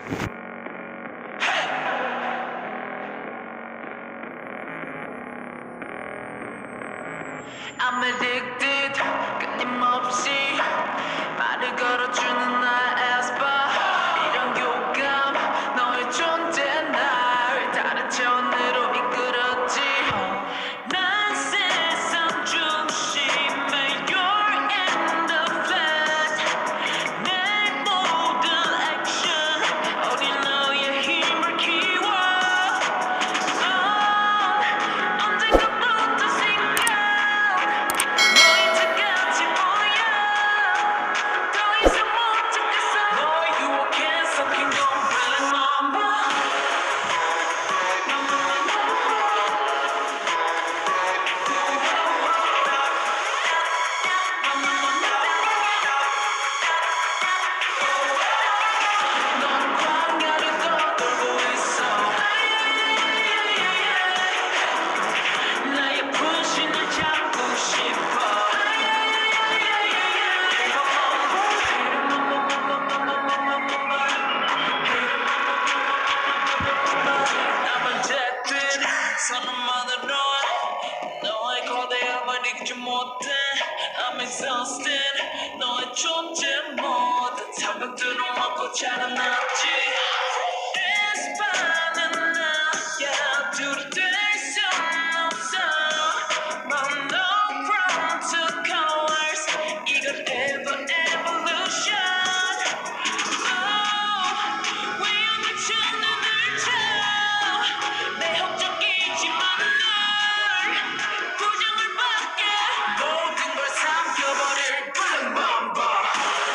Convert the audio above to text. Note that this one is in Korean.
I'm addicted 끊임없이 말을 걸어주는 나의 에스파 이런 교감 너의 존재 날 다른 차원으로 이끌었지 난 세상 중심에 You're in the flat 내 모든 액션 어린 너의 힘을 키워 언젠가부터 생각 너희 같이 보여 더 이상 못 참겠어 너의 유혹에 섞인 건 Really mama 넌 광야를 떠돌고 있어 나의 분신을 잡고 싶어 난 어쨌든 선언만으로 너의 거대함을 이기지 못해 I'm exhausted 너의 존재 모든 장벽들을 막고 자라났지